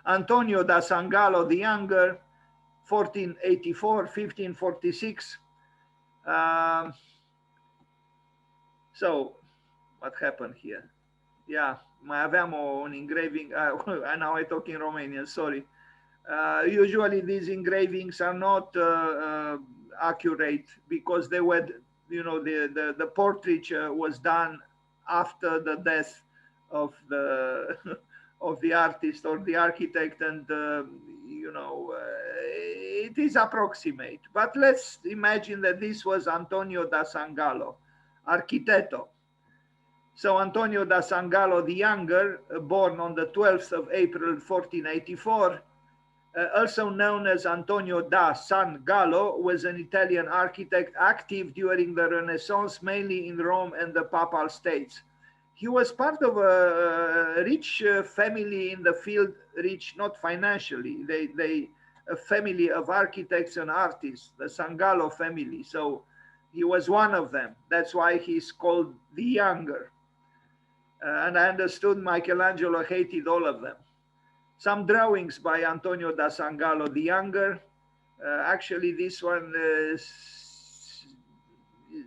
Antonio da Sangallo the Younger, 1484, 1546. So, what happened here? Yeah, mai aveam un engraving. Now I talk in Romanian, sorry. Usually these engravings are not accurate because they were, you know, the portraiture was done after the death of the of the artist or the architect, and you know, it is approximate. But let's imagine that this was Antonio da Sangallo, architetto. So Antonio da Sangallo the Younger, born on the 12th of April 1484, also known as Antonio da San Gallo, was an Italian architect active during the Renaissance, mainly in Rome and the Papal States. He was part of a rich family in the field, rich not financially, a family of architects and artists, the Sangallo family. So he was one of them. That's why he's called the Younger. And I understood Michelangelo hated all of them. Some drawings by Antonio da Sangallo the Younger. Actually, this one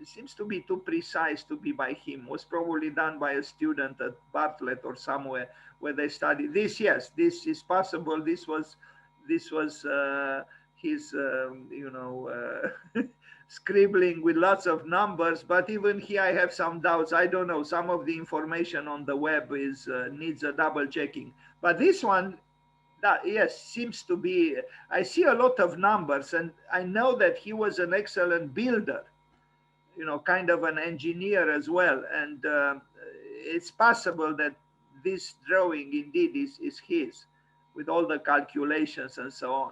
seems to be too precise to be by him. Was probably done by a student at Bartlett or somewhere where they studied this. Yes, this is possible. This was his, you know, scribbling with lots of numbers. But even here, I have some doubts. I don't know. Some of the information on the web is needs a double checking. But this one, that, yes, seems to be. I see a lot of numbers, and I know that he was an excellent builder. You know, kind of an engineer as well. And it's possible that this drawing indeed is his, with all the calculations and so on.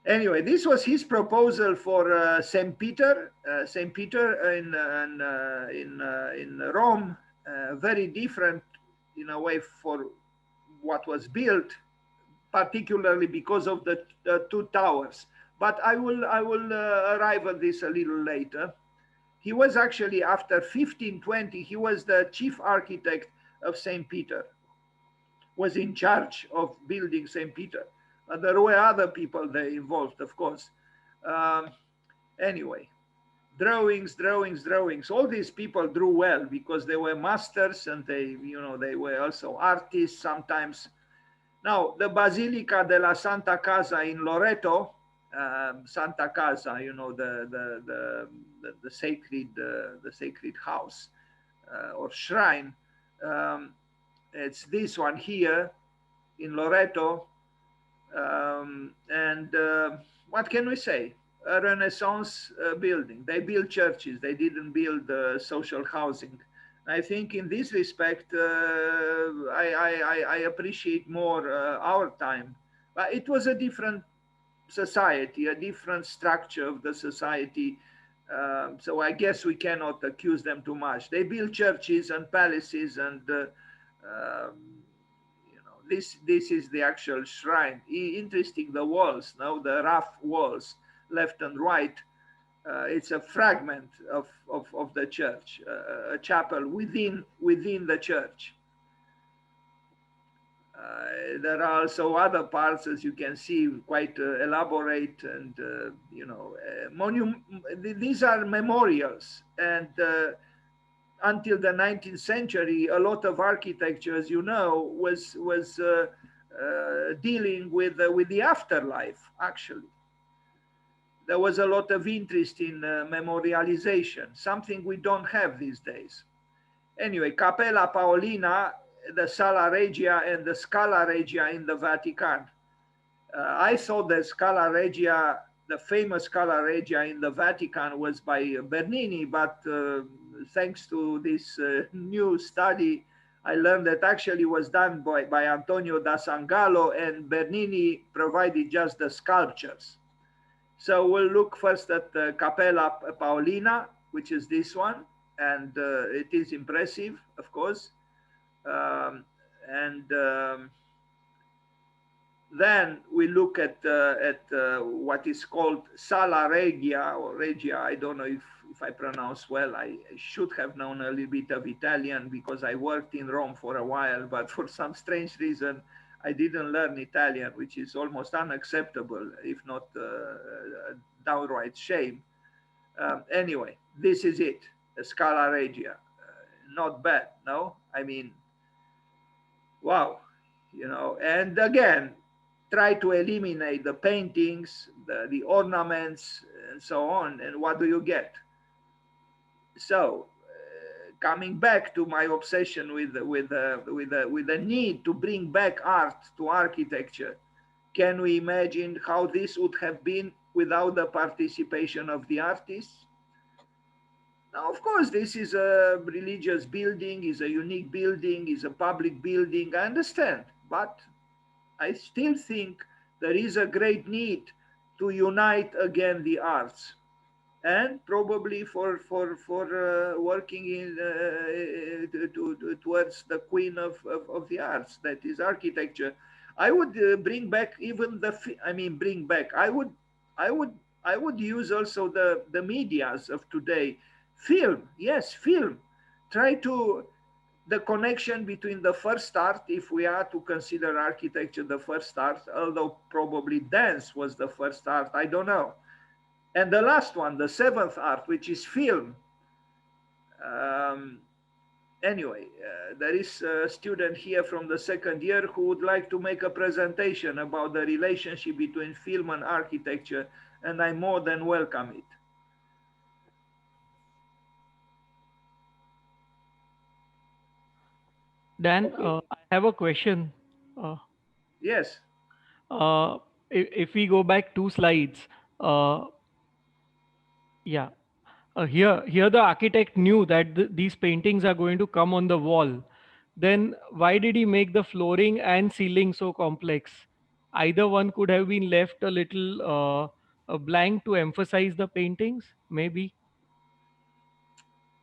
Anyway, this was his proposal for St. Peter in Rome. Very different in a way for what was built, particularly because of the two towers. But I will arrive at this a little later. He was actually, after 1520, he was the chief architect of St. Peter, was in charge of building St. Peter. There were other people there involved, of course. Anyway, drawings. All these people drew well because they were masters, and they were also artists sometimes. Now, the Basilica della Santa Casa in Loreto, Santa Casa, you know, the sacred house or shrine. It's this one here in Loreto. What can we say? A Renaissance building. They built churches. They didn't build social housing. I think in this respect, I appreciate more our time. But it was a different society, a different structure of the society. So I guess we cannot accuse them too much. They built churches and palaces, and this is the actual shrine. Interesting, the walls, now the rough walls, left and right. It's a fragment of the church, a chapel within the church. There are also other parts, as you can see, quite elaborate, and these are memorials. And until the 19th century, a lot of architecture, as you know, was dealing with the afterlife. Actually, there was a lot of interest in memorialization, something we don't have these days. Anyway, Cappella Paolina, the Sala Regia and the Scala Regia in the Vatican. I thought the Scala Regia, the famous Scala Regia in the Vatican, was by Bernini, but thanks to this new study, I learned that actually was done by Antonio da Sangallo, and Bernini provided just the sculptures. So we'll look first at the Cappella Paolina, which is this one, and it is impressive, of course. Then we look at what is called Sala Regia or Regia. I don't know if I pronounce well. I should have known a little bit of Italian because I worked in Rome for a while, but for some strange reason, I didn't learn Italian, which is almost unacceptable, if not downright shame. Anyway, this is it, a Scala Regia. Not bad, no? I mean, wow, you know, and again, try to eliminate the paintings, the ornaments, and so on, and what do you get? So, coming back to my obsession with the need to bring back art to architecture, can we imagine how this would have been without the participation of the artists? Now, of course, this is a religious building, is a unique building, is a public building, I understand. But I still think there is a great need to unite again the arts, and probably for working in towards the queen of the arts, that is architecture. I would bring back even the, I mean, bring back. I would, I would use also the medias of today. Film, yes, film. Try to the connection between the first art, if we are to consider architecture the first art, although probably dance was the first art, I don't know. And the last one, the seventh art, which is film. Um, anyway, there is a student here from the second year who would like to make a presentation about the relationship between film and architecture, and I more than welcome it. Dan, Okay. I have a question. Uh, Yes. uh, if we go back 2 slides, uh, yeah, here the architect knew that these paintings are going to come on the wall. Then why did he make the flooring and ceiling so complex? Either one could have been left a little blank to emphasize the paintings, maybe.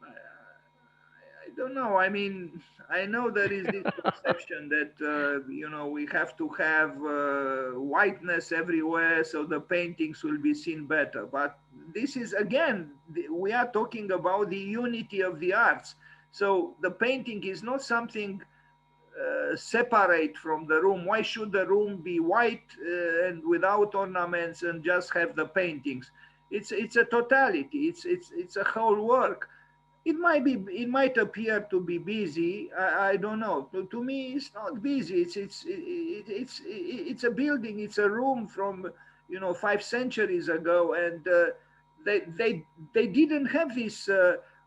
I don't know. I mean, I know there is this conception that you know, we have to have whiteness everywhere so the paintings will be seen better. But this is again, we are talking about the unity of the arts. So the painting is not something separate from the room. Why should the room be white and without ornaments and just have the paintings? It's a totality. It's a whole work. It might be, it might appear to be busy. I don't know. To me, it's not busy. It's a building. It's a room from, you know, 5 centuries ago, and they they they didn't have this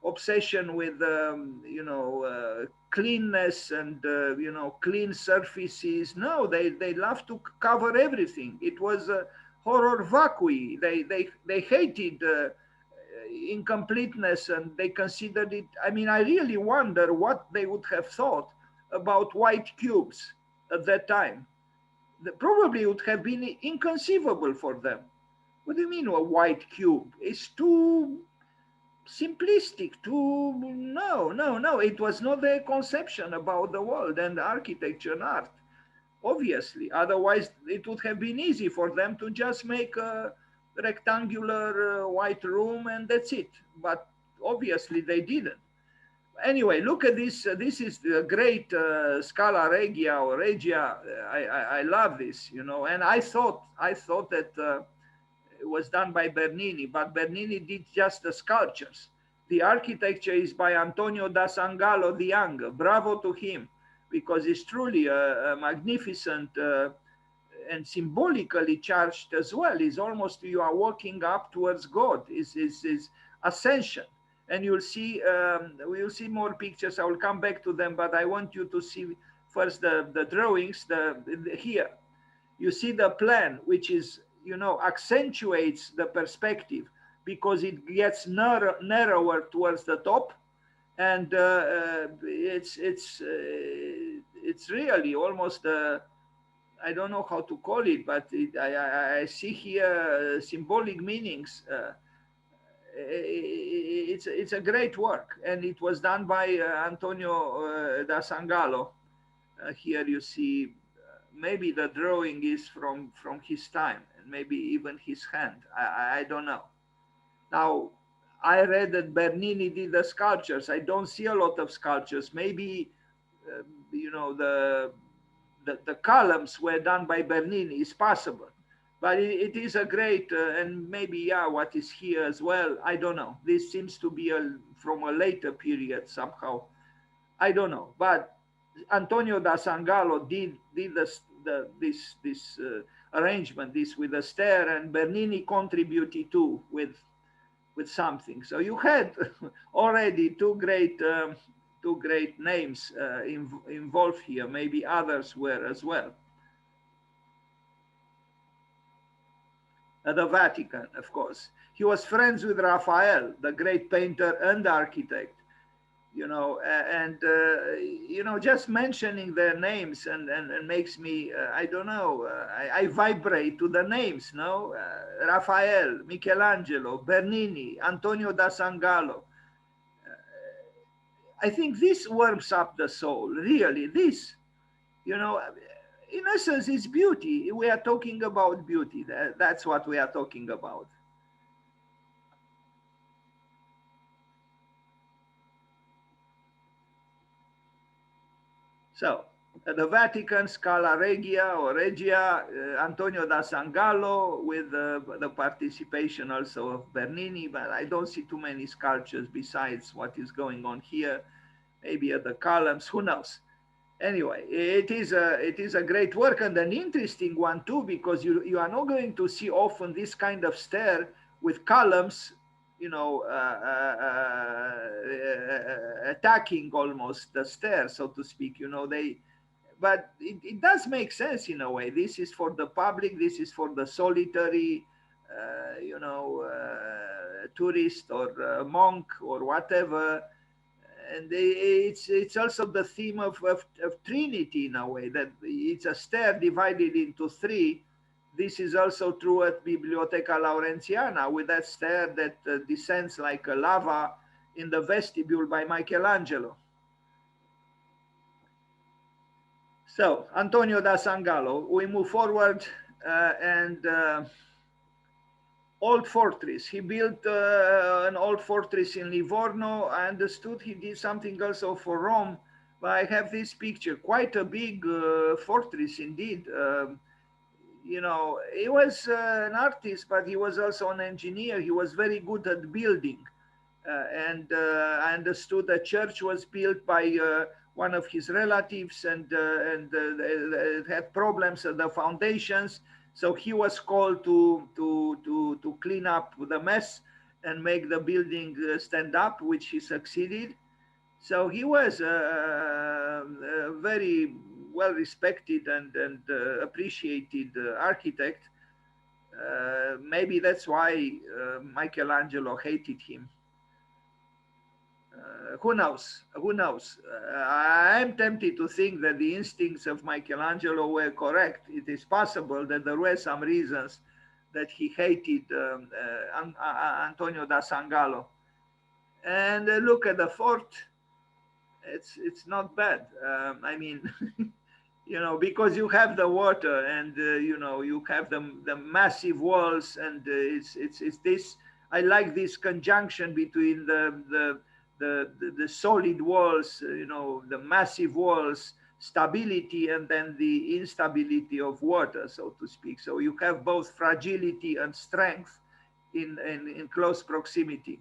obsession with you know, cleanness and you know, clean surfaces. No, they love to cover everything. It was horror vacui. They hated incompleteness, and they considered it. I mean, I really wonder what they would have thought about white cubes at that time. That probably would have been inconceivable for them. What do you mean a white cube? It's too simplistic, too, no, no, no. It was not their conception about the world and architecture and art, obviously. Otherwise, it would have been easy for them to just make a rectangular white room and that's it. But obviously, they didn't. Anyway, look at this. This is the great Scala Regia or Regia. I love this, you know. And I thought that it was done by Bernini, but Bernini did just the sculptures. The architecture is by Antonio da Sangallo the Younger. Bravo to him, because it's truly a magnificent and symbolically charged as well. It's almost, you are walking up towards God. Is ascension, and we'll see more pictures. I will come back to them, but I want you to see first the drawings. Here, you see the plan, which is, you know, accentuates the perspective because it gets narrower towards the top, and it's really almost I don't know how to call it, but I see here symbolic meanings. It's a great work, and it was done by Antonio da Sangallo. Here you see maybe the drawing is from his time, and maybe even his hand. I don't know. Now, I read that Bernini did the sculptures. I don't see a lot of sculptures. Maybe you know, the columns were done by Bernini is possible. But it is a great, and maybe, yeah, what is here as well, I don't know. This seems to be from a later period somehow. I don't know. But Antonio da Sangallo did this arrangement, this with a stair, and Bernini contributed too with something. So you had already two great names involved here. Maybe others were as well. The Vatican, of course. He was friends with Raphael, the great painter and architect. Just mentioning their names and makes me, I don't know, I vibrate to the names, no? Raphael, Michelangelo, Bernini, Antonio da Sangallo. I think this warms up the soul, really, this, in essence, it's beauty. We are talking about beauty. That's what we are talking about. So, the Vatican, Scala Regia or Regia, Antonio da Sangallo, with the participation also of Bernini, but I don't see too many sculptures besides what is going on here. Maybe at the columns, who knows? Anyway, it is a great work and an interesting one too, because you are not going to see often this kind of stair with columns, attacking almost the stair, so to speak. But it does make sense in a way. This is for the public. This is for the solitary, tourist or monk or whatever. And it's also the theme of Trinity in a way, that it's a stair divided into three. This is also true at Biblioteca Laurentiana, with that stair that descends like a lava in the vestibule by Michelangelo. So, Antonio da Sangallo, we move forward old fortress. He built an old fortress in Livorno. I understood he did something also for Rome, but I have this picture, quite a big fortress indeed. He was an artist, but he was also an engineer. He was very good at building. I understood the church was built by one of his relatives, and it had problems at the foundations. So he was called to clean up the mess and make the building stand up, which he succeeded. So he was a very well respected and appreciated architect. Maybe that's why Michelangelo hated him. Who knows? Who knows? I'm tempted to think that the instincts of Michelangelo were correct. It is possible that there were some reasons that he hated Antonio da Sangallo. And look at the fort. It's not bad. I mean, because you have the water and you have the massive walls, and it's this. I like this conjunction between the solid walls, the massive walls, stability, and then the instability of water, so to speak. So you have both fragility and strength in close proximity.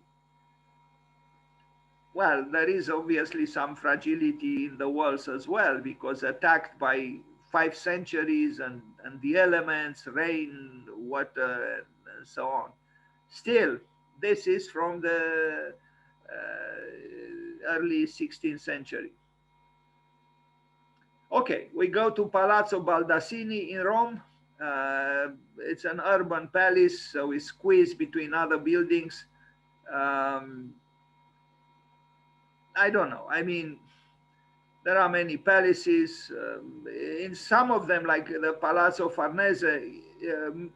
Well, there is obviously some fragility in the walls as well, because attacked by 5 centuries and the elements, rain, water, and so on. Still, this is from the early 16th century. Okay, we go to Palazzo Baldassini in Rome. It's an urban palace, so it's squeezed between other buildings. I don't know. I mean, there are many palaces. In some of them, like the Palazzo Farnese,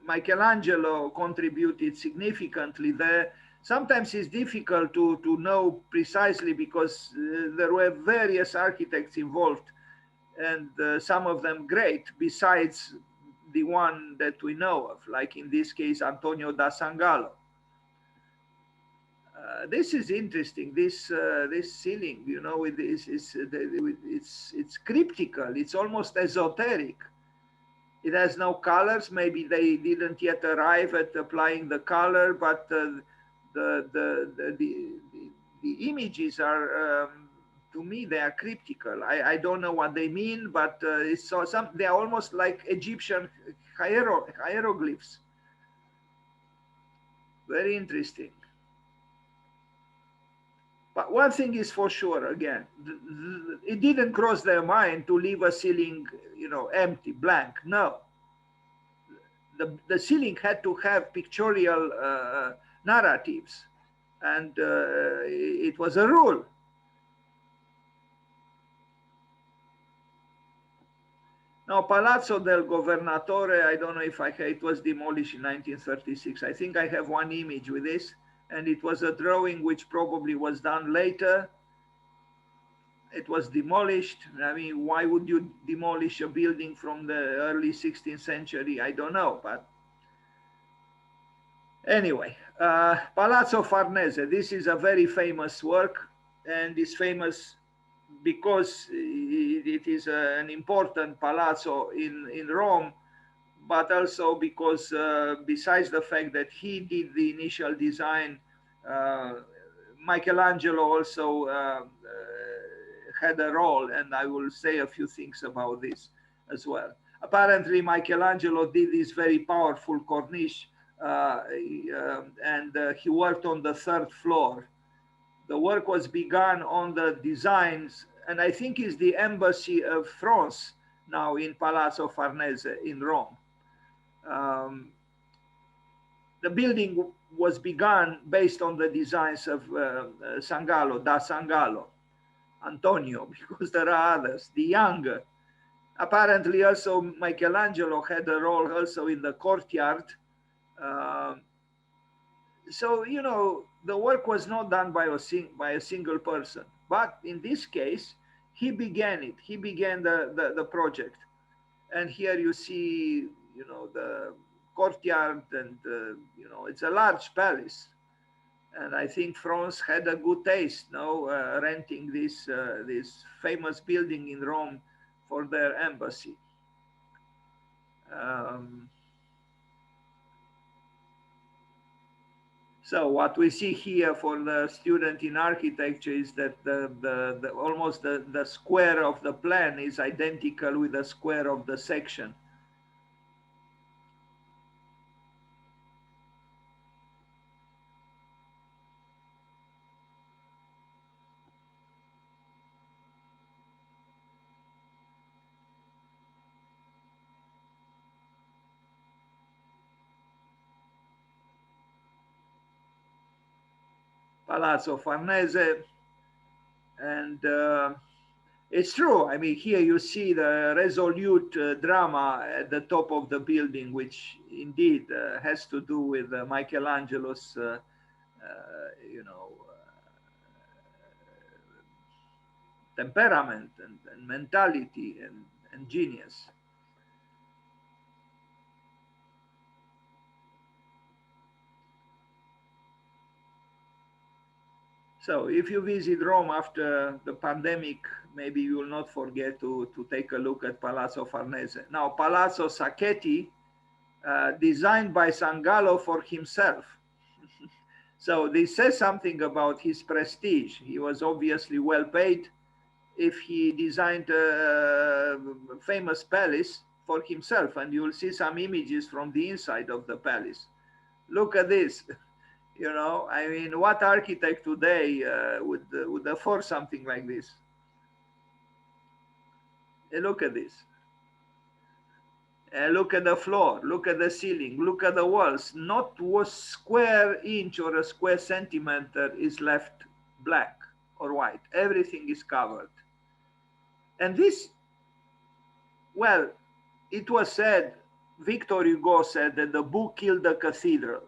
Michelangelo contributed significantly there. Sometimes it's difficult to know precisely, because there were various architects involved, and some of them great, besides the one that we know of, like in this case, Antonio da Sangallo. This is interesting. This ceiling, you know, it's cryptical. It's almost esoteric. It has no colors. Maybe they didn't yet arrive at applying the color, but the images are, to me, they are cryptical. I don't know what they mean, but it's so they are almost like Egyptian hieroglyphs. Very interesting. But one thing is for sure, again, it didn't cross their mind to leave a ceiling, you know, empty, blank. No. The ceiling had to have pictorial narratives, and it was a rule. Now, Palazzo del Governatore, I don't know if it was demolished in 1936. I think I have one image with this, and it was a drawing which probably was done later. It was demolished. I mean, why would you demolish a building from the early 16th century? I don't know, but anyway, Palazzo Farnese. This is a very famous work, and is famous because it is an important palazzo in Rome, but also because besides the fact that he did the initial design, Michelangelo also had a role, and I will say a few things about this as well. Apparently, Michelangelo did this very powerful corniche, and he worked on the third floor. The work was begun on the designs, and I think is the embassy of France now in Palazzo Farnese in Rome. The building was begun based on the designs of Sangallo, da Sangallo, Antonio, because there are others, the younger. Apparently also Michelangelo had a role also in the courtyard. So, you know, the work was not done by a single person, but in this case, he began it. He began the project. And here you see, you know, the courtyard, and, you know, it's a large palace. And I think France had a good taste, renting this famous building in Rome for their embassy. So what we see here for the student in architecture is that almost the square of the plan is identical with the square of the section. Palazzo Farnese, and it's true. I mean, here you see the resolute drama at the top of the building, which indeed has to do with Michelangelo's, you know, temperament and mentality and genius. So if you visit Rome after the pandemic, maybe you will not forget to take a look at Palazzo Farnese. Now, Palazzo Sacchetti, designed by Sangallo for himself. So this says something about his prestige. He was obviously well paid if he designed a famous palace for himself. And you'll see some images from the inside of the palace. Look at this. You know, I mean, what architect today would afford something like this? Look at this. Look at the floor, look at the ceiling, look at the walls. Not a square inch or a square centimeter is left black or white. Everything is covered. And this, well, it was said, Victor Hugo said that the book killed the cathedral,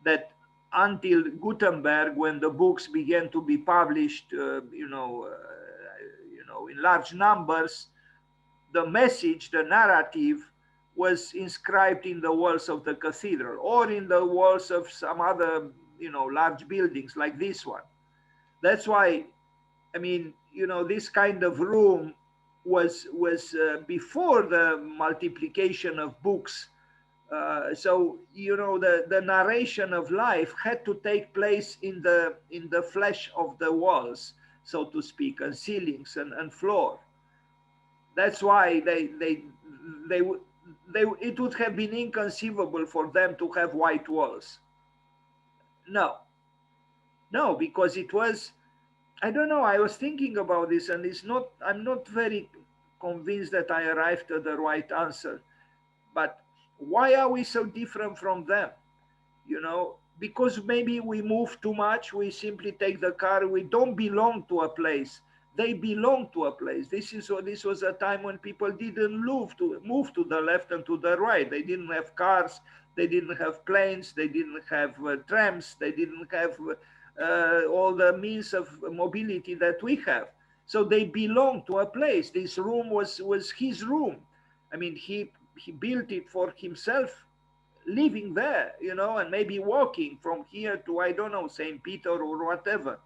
that until Gutenberg, when the books began to be published, in large numbers, the message, the narrative, was inscribed in the walls of the cathedral or in the walls of some other large buildings like this one. That's why, I mean, this kind of room was before the multiplication of books. So the narration of life had to take place in the flesh of the walls, so to speak, and ceilings and floor. That's why they it would have been inconceivable for them to have white walls. No, no, because it was, I don't know. I was thinking about this, and I'm not very convinced that I arrived at the right answer. But why are we so different from them? Because maybe we move too much. We simply take the car. We don't belong to a place. They belong to a place. This was a time when people didn't move to the left and to the right. They didn't have cars. They didn't have planes. They didn't have trams. They didn't have all the means of mobility that we have. So they belong to a place. This room was his room. I mean, he built it for himself, living there, and maybe walking from here to, I don't know, St. Peter or whatever.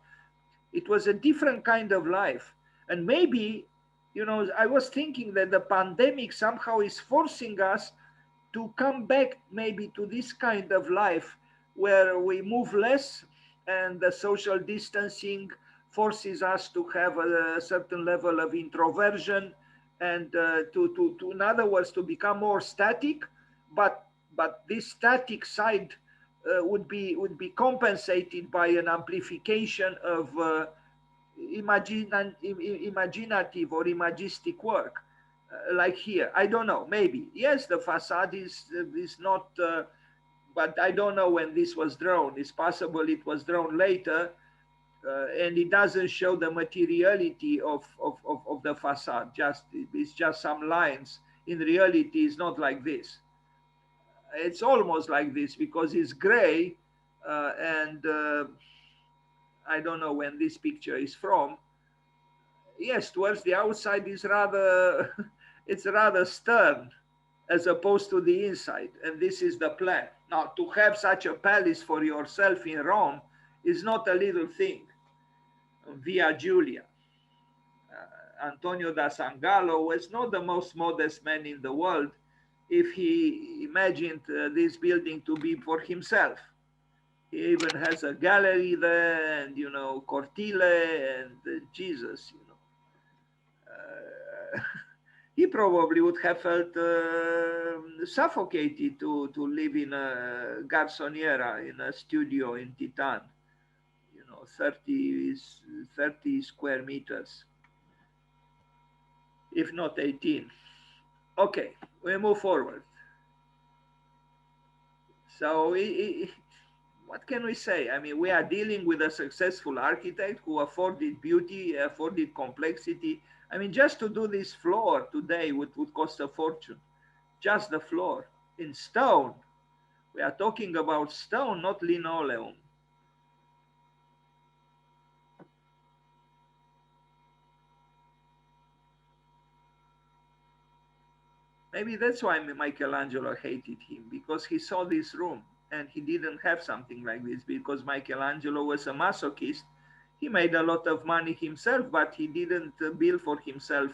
It was a different kind of life. And maybe, I was thinking that the pandemic somehow is forcing us to come back maybe to this kind of life where we move less and the social distancing forces us to have a certain level of introversion and to in other words, to become more static. But this static side would be compensated by an amplification of imaginative or imagistic work, like here. I don't know. Maybe yes, the facade is not. But I don't know when this was drawn. It's possible it was drawn later, and it doesn't show the materiality of the facade. It's just some lines. In reality, it's not like this. It's almost like this because it's gray, and I don't know when this picture is from. Yes, towards the outside is rather it's rather stern as opposed to the inside, and this is the plan. Now, to have such a palace for yourself in Rome is not a little thing. Via Giulia. Antonio da Sangallo was not the most modest man in the world if he imagined this building to be for himself. He even has a gallery there, and Cortile and Jesus. He probably would have felt suffocated to live in a garçoniera, in a studio in Titan. 30 square meters, if not 18. Okay, we move forward. So what can we say? I mean, we are dealing with a successful architect who afforded beauty, afforded complexity. I mean, just to do this floor today would cost a fortune. Just the floor in stone. We are talking about stone, not linoleum. Maybe that's why Michelangelo hated him, because he saw this room and he didn't have something like this, because Michelangelo was a masochist. He made a lot of money himself, but he didn't build for himself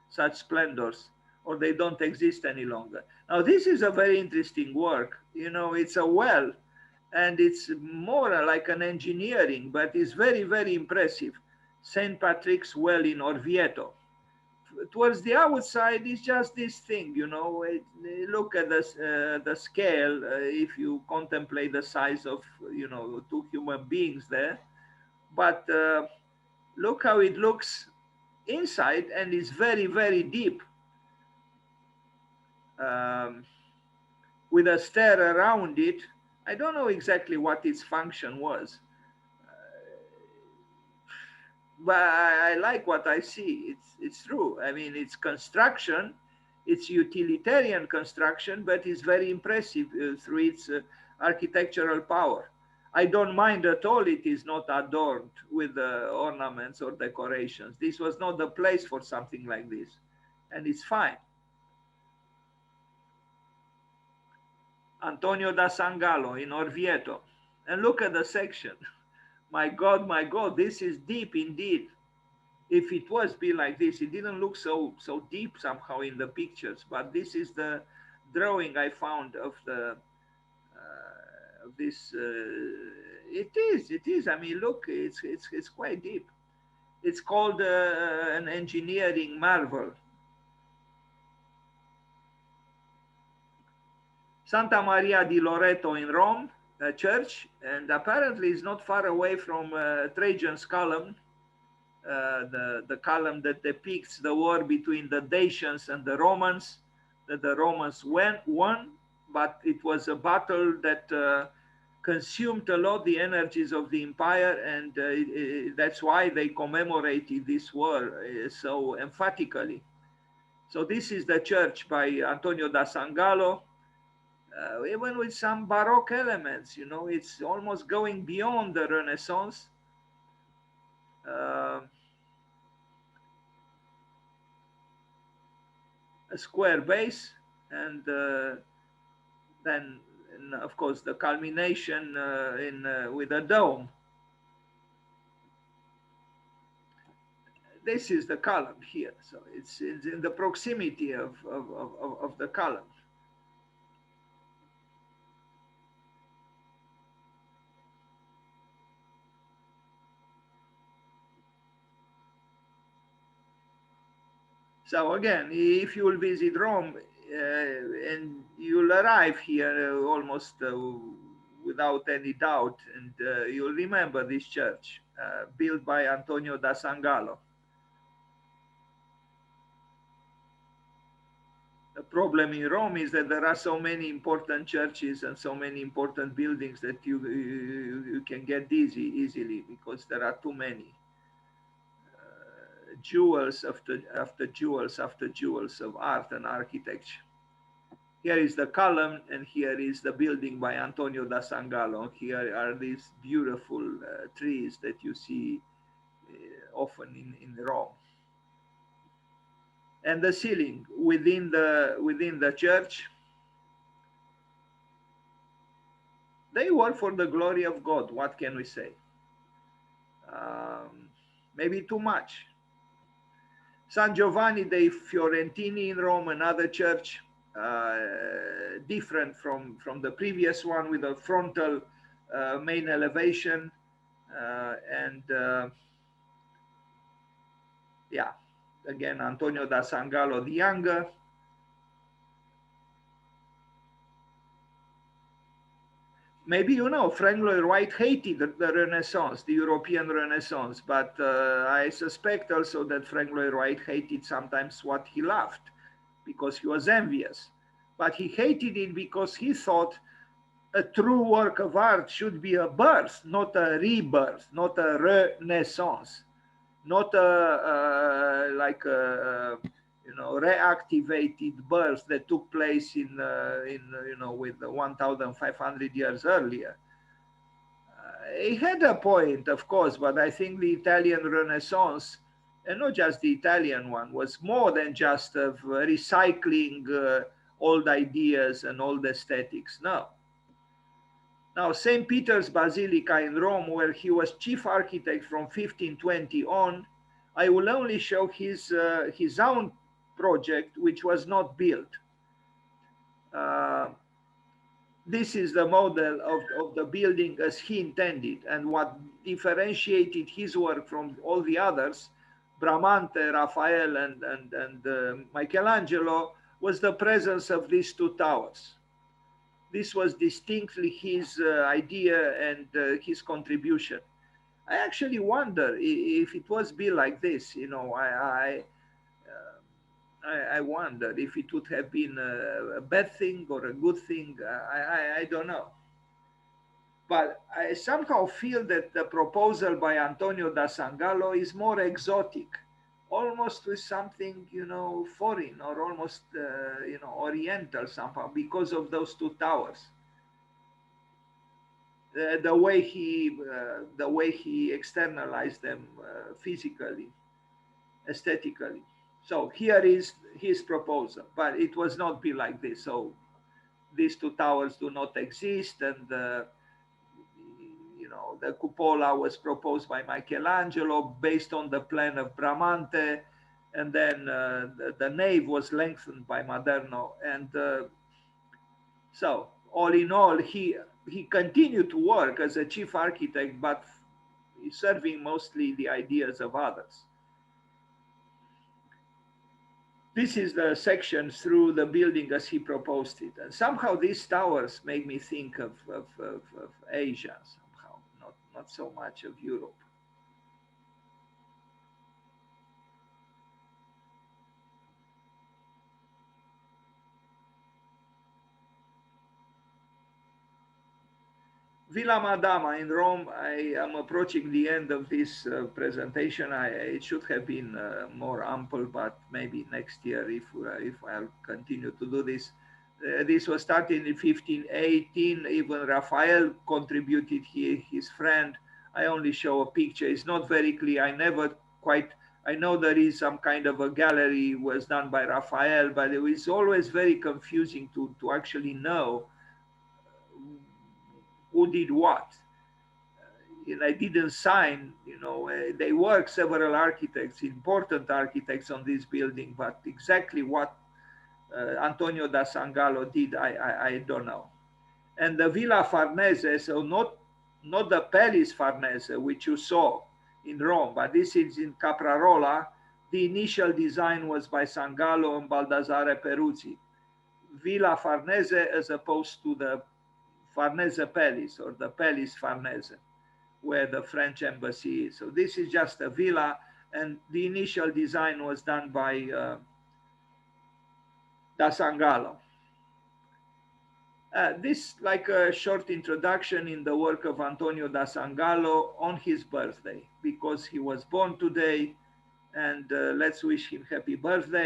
such splendors, or they don't exist any longer. Now, this is a very interesting work. It's a well, and it's more like an engineering, but it's very, very impressive. St. Patrick's Well in Orvieto. Towards the outside is just this thing, look at the scale. If you contemplate the size of two human beings there, but look how it looks inside, and it's very, very deep, with a stair around it. I don't know exactly what its function was, but I like what I see. It's true. I mean, it's construction, it's utilitarian construction, but it's very impressive through its architectural power. I don't mind at all it is not adorned with ornaments or decorations. This was not the place for something like this, and it's fine. Antonio da Sangallo in Orvieto. And look at the section. My God, this is deep indeed. If it was be like this, it didn't look so deep somehow in the pictures. But this is the drawing I found of the this. It is. I mean, look, it's quite deep. It's called an engineering marvel. Santa Maria di Loreto in Rome, a church, and apparently it's not far away from Trajan's column, the column that depicts the war between the Dacians and the Romans, that the Romans won, but it was a battle that consumed a lot the energies of the empire, and that's why they commemorated this war so emphatically. So this is the church by Antonio da Sangallo, even with some Baroque elements, you know, it's almost going beyond the Renaissance. Uh, a square base, and then, of course, the culmination with a dome. This is the column here, so it's in the proximity of the column. So again, if you will visit Rome and you'll arrive here almost without any doubt, and you'll remember this church built by Antonio da Sangallo. The problem in Rome is that there are so many important churches and so many important buildings that you can get dizzy easily because there are too many. Jewels after jewels after jewels of art and architecture. Here is the column, and here is the building by Antonio da Sangallo. Here are these beautiful trees that you see often in Rome. And the ceiling within the church, they work for the glory of God. What can we say? Maybe too much. San Giovanni dei Fiorentini in Rome, another church, different from the previous one, with a frontal main elevation, and yeah, again, Antonio da Sangallo the Younger. Maybe you know, Frank Lloyd Wright hated the Renaissance, the European Renaissance, but I suspect also that Frank Lloyd Wright hated sometimes what he loved, because he was envious. But he hated it because he thought a true work of art should be a birth, not a rebirth, not a renaissance, not like a reactivated birth that took place in with 1,500 years earlier. He had a point, of course, but I think the Italian Renaissance, and not just the Italian one, was more than just of recycling old ideas and old aesthetics. No. Now, St. Peter's Basilica in Rome, where he was chief architect from 1520 on, I will only show his own project, which was not built. This is the model of the building as he intended, and what differentiated his work from all the others, Bramante, Raphael, and Michelangelo, was the presence of these two towers. This was distinctly his idea and his contribution. I actually wonder if it was built like this. You know, I wonder if it would have been a bad thing or a good thing. I don't know. But I somehow feel that the proposal by Antonio da Sangallo is more exotic, almost with something, foreign, or almost, oriental somehow, because of those two towers. The way he externalized them physically, aesthetically. So here is his proposal, but it was not be like this. So these two towers do not exist, and know, the cupola was proposed by Michelangelo based on the plan of Bramante, and then the nave was lengthened by Maderno. And so, all in all, he continued to work as a chief architect, but serving mostly the ideas of others. This is the section through the building as he proposed it. And somehow these towers make me think of Asia, somehow, not so much of Europe. Villa Madama in Rome. I am approaching the end of this presentation. It should have been more ample, but maybe next year if I'll continue to do this. This was started in 1518. Even Raphael contributed here, his friend. I only show a picture. It's not very clear. I know there is some kind of a gallery was done by Raphael, but it was always very confusing to actually know who did what. And I didn't sign, they work several architects, important architects on this building, but exactly what Antonio da Sangallo did, I don't know. And the Villa Farnese, so not the Palace Farnese, which you saw in Rome, but this is in Caprarola. The initial design was by Sangallo and Baldassare Peruzzi. Villa Farnese as opposed to the Farnese Palace or the Palace Farnese, where the French embassy is. So this is just a villa, and the initial design was done by da Sangallo. This like a short introduction in the work of Antonio da Sangallo on his birthday, because he was born today, and let's wish him happy birthday.